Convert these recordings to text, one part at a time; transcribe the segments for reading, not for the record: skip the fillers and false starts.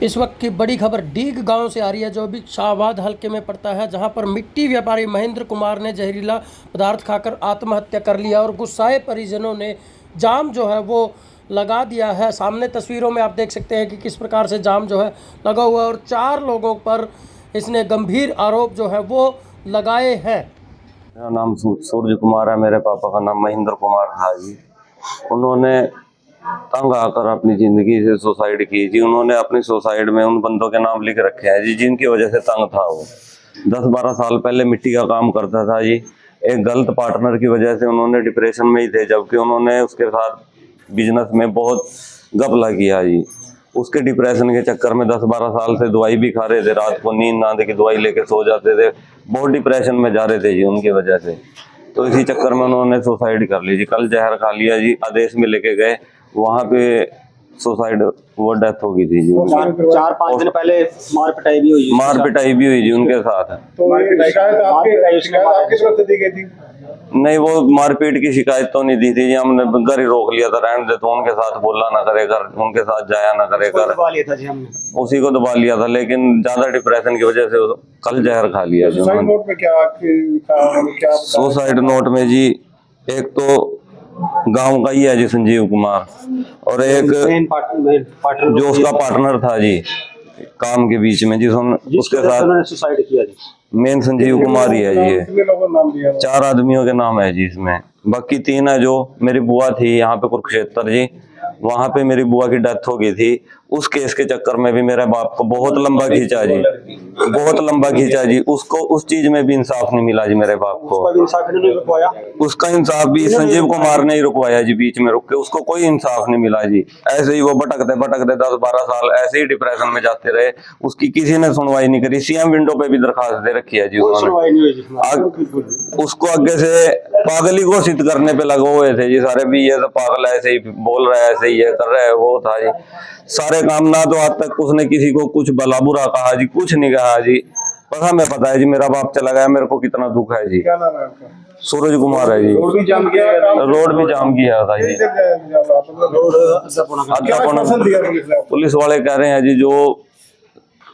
इस वक्त की बड़ी खबर डीग गांव से आ रही है, जो अभी शाहबाद हल्के में पड़ता है, जहां पर मिट्टी व्यापारी महेंद्र कुमार ने जहरीला पदार्थ खाकर आत्महत्या कर लिया और गुस्साए परिजनों ने जाम जो है वो लगा दिया है। सामने तस्वीरों में आप देख सकते हैं कि किस प्रकार से जाम जो है लगा हुआ है और 4 लोगों पर इसने गंभीर आरोप जो है वो लगाए हैं। मेरा नाम सूरज कुमार है, मेरे पापा का नाम महेंद्र कुमार था जी। उन्होंने तंग आकर अपनी जिंदगी से सुसाइड की जी। उन्होंने अपनी सुसाइड में उन बंदों के नाम लिख रखे हैं जी, जिनकी वजह से तंग था। वो 10-12 साल पहले मिट्टी का काम करता था जी। एक गलत पार्टनर की वजह से उन्होंने डिप्रेशन में ही थे, जबकि उन्होंने उसके साथ बिजनेस में बहुत घपला किया जी। उसके डिप्रेशन के चक्कर में 10-12 साल से दवाई भी खा रहे थे, रात को नींद ना आने की दवाई लेके सो जाते थे, बहुत डिप्रेशन में जा रहे थे जी उनकी वजह से। तो इसी चक्कर में उन्होंने सुसाइड कर ली जी। कल जहर खा लिया जी, आदेश में लेके गए, वहाँ पे सुसाइड वो डेथ हो गई थी जी। 4-5 दिन पहले मार पिटाई भी हुई जी उनके साथ। तो शिकायत आपकी तरफ से दी गई थी? नहीं, वो मारपीट की शिकायत तो नहीं दी थी जी। हमने घर ही रोक लिया था, रहने दे, तो उनके साथ बोला ना करे घर, उनके साथ जाया ना करे घर, दबा लिया था जी हमने, उसी को दबा लिया था। लेकिन ज्यादा डिप्रेशन की वजह से कल जहर खा लिया जी उन्होंने। सुसाइड नोट में जी एक तो गांव का ही है जी संजीव कुमार, और एक जो उसका पार्टनर था जी काम के बीच में, उसके साथ सुसाइड किया जी। मेन संजीव कुमार ही है जी। 4 आदमियों के नाम है जी इसमें। बाकी 3 है जो मेरी बुआ थी यहाँ पे कुरुक्षेत्र जी, वहां पे मेरी बुआ की डेथ हो गई थी। उस केस के चक्कर में भी मेरे बाप को बहुत लंबा खींचा जी, बहुत लंबा खींचा जी। उसको उस चीज में भी इंसाफ नहीं मिला जी मेरे बाप को। उसका इंसाफ भी संजीव कुमार ने ही रुकवाया जी, बीच में रुक के। उसको कोई इंसाफ नहीं मिला जी। ऐसे ही वो भटकते भटकते 10-12 साल ऐसे ही डिप्रेशन में जाते रहे। उसकी किसी ने सुनवाई नहीं करी। सीएम विंडो पे भी दरखास्त दे रखी है जी उन्होंने। उसको आगे से पागल ही घोषित करने पे लगे हुए थे जी सारे भी। ये तो पागल है, ऐसे ही बोल रहा है, ऐसे ही ये कर रहा है, वो था जी सारे काम। ना तो आज तक उसने किसी को कुछ भला बुरा कहा जी, कुछ नहीं कहा जी। बस हमें पता है जी मेरा बाप चला गया, मेरे को कितना दुख है जी। क्या नाम है आपका? सूरज कुमार है जी। रोड भी जाम किया था जी। पुलिस वाले कह रहे हैं जी जो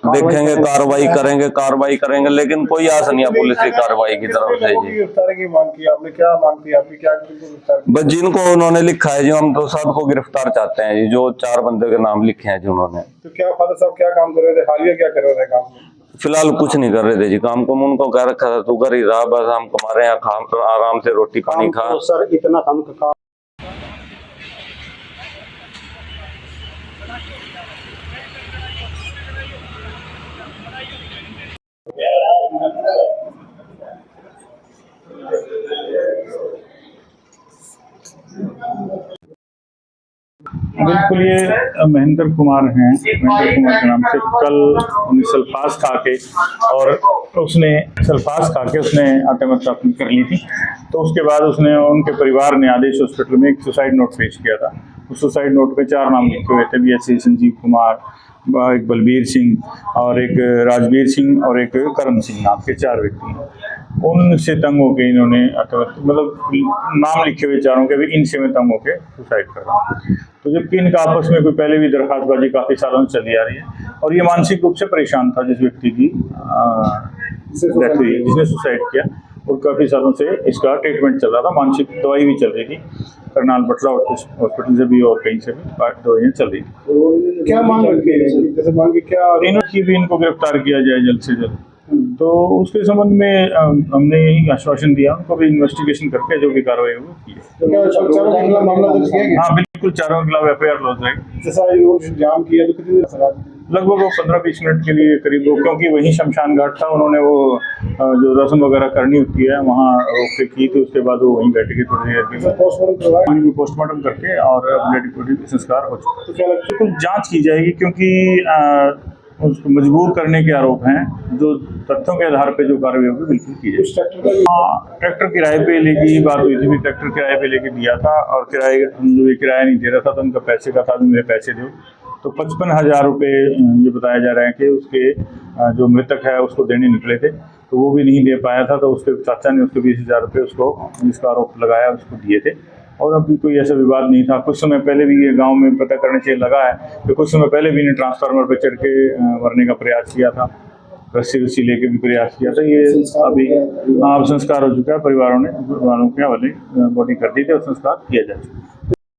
देखेंगे कार्रवाई करेंगे, लेकिन कोई आस नहीं है पुलिस की कार्रवाई की तरफ से जी। बस जिनको उन्होंने लिखा है जी, हम तो सबको गिरफ्तार चाहते हैं जी, जो 4 बंदे के नाम लिखे हैं जी उन्होंने। तो क्या फादर साहब क्या काम कर रहे थे हालिया, क्या कर रहे थे काम? फिलहाल कुछ नहीं कर रहे थे जी काम को। उनको कह रखा था तू घर ही रहा, बस हम हमारे यहाँ खा आराम से रोटी पानी खा। तो सर इतना काम बिल्कुल, ये महेंद्र कुमार हैं। महेंद्र कुमार के नाम से कल उन्हें सल्फास खा के उसने आत्महत्या कर ली थी। तो उसके बाद उनके परिवार ने आदेश हॉस्पिटल में एक सुसाइड नोट पेश किया था। उस सुसाइड नोट पे 4 नाम लिखे हुए थे, बीएससी संजीव कुमार, एक बलबीर सिंह और एक राजवीर सिंह और एक करम सिंह नाम के 4 व्यक्ति हैं। उनसे तंग होकर इन्होंने मतलब नाम लिखे हुए 4 के, भी इनसे में तंग होकर सुसाइड कर रहा हूँ। तो जबकि इनका आपस में कोई पहले भी दरखास्तबाजी काफ़ी सालों से चली आ रही है, और ये मानसिक रूप से परेशान था जिस व्यक्ति की डेथ हुई, जिसने सुसाइड किया, और काफ़ी सालों से इसका ट्रीटमेंट चल रहा था। मानसिक दवाई भी चल रही थी, करनाल बटला हॉस्पिटल से भी और कहीं से भी दवाइयाँ चल रही थी। क्या मांग रखी है? जैसे मांग क्या इनकी भी इनको गिरफ्तार किया जाए जल्द से जल्द। तो उसके संबंध में हमने यही आश्वासन दिया उनको, भी इन्वेस्टिगेशन करके जो भी कार्रवाई होगी की है। हाँ बिल्कुल, 4 के खिलाफ FIR लॉन्च है। जाम किया तो कितनी देर? लगभग 15-20 मिनट के लिए करीब, क्योंकि वही शमशान घाट था, उन्होंने वो जो रस्म वगैरह करनी होती है वहाँ रोक के की, तो उसके बाद वो वहीं बैठ के थोड़ी देर पोस्टमार्टम करके और संस्कार हो चुका। बिल्कुल जाँच की जाएगी, क्योंकि उसको मजबूर करने के आरोप हैं। जो तथ्यों के आधार पे जो कार्रवाई होगी बिल्कुल की जाएगी। हाँ, ट्रैक्टर किराए पे लेके बात हुई थी, ट्रैक्टर किराए पे लेके दिया था, और किराया नहीं दे रहा था, तो उनका पैसे का था, मेरे पैसे दो। तो 55,000 रुपये ये बताया जा रहा है कि उसके जो मृतक है उसको देने निकले थे, तो वो भी नहीं दे पाया था। तो उसके चाचा ने उसके 20,000 रुपये उसको, जिसका आरोप लगाया, उसको दिए थे। और अभी कोई ऐसा विवाद नहीं था। कुछ समय पहले भी ये गांव में पता करने से लगा है कि कुछ समय पहले भी इन्हें ट्रांसफार्मर पर चढ़ के मरने का प्रयास किया था, रस्सी रस्सी लेके भी प्रयास किया था। ये अभी अब संस्कार हो चुका है, परिवारों के हवाले बॉडी कर दी थी और संस्कार किया जा चुका है।